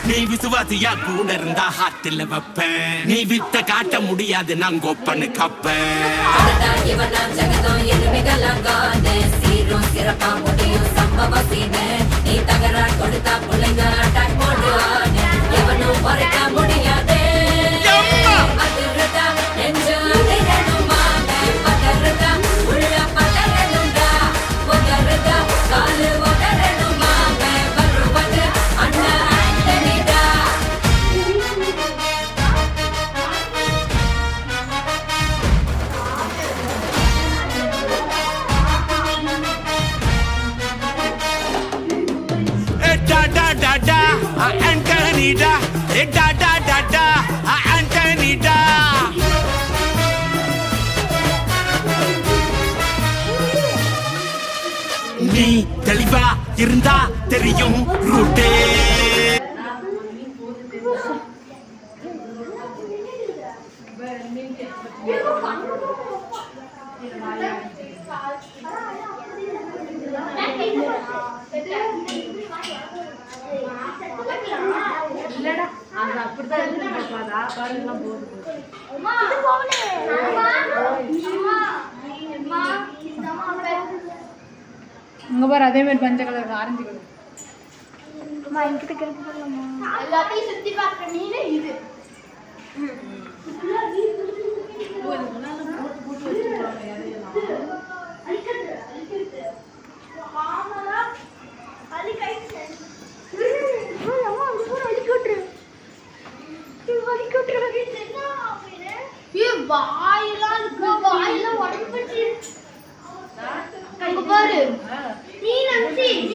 நீ விசுவாசியா கூட இருந்தா ஹார்ட்டில் வைப்பேன். நீ வித்த காட்ட முடியாது நான் கொப்பனு கப்பேன். சிறப்பா முடியும் சம்பவ சீனு. நீ தகரா கொடுத்தா பிள்ளைங்க அட்டாக் போடு ஆடு. எவனும் குறைக்க முடியாது. Antonida, da da da da, Antonida. நீ தெளிவா இருந்தா தெரியும் ரூட்டே. இங்க பாரு அதே மாதிரி பஞ்ச கலர் ஆரஞ்சு கலர் எல்லாத்தையும் சுத்தி பார்க்க நீனே இது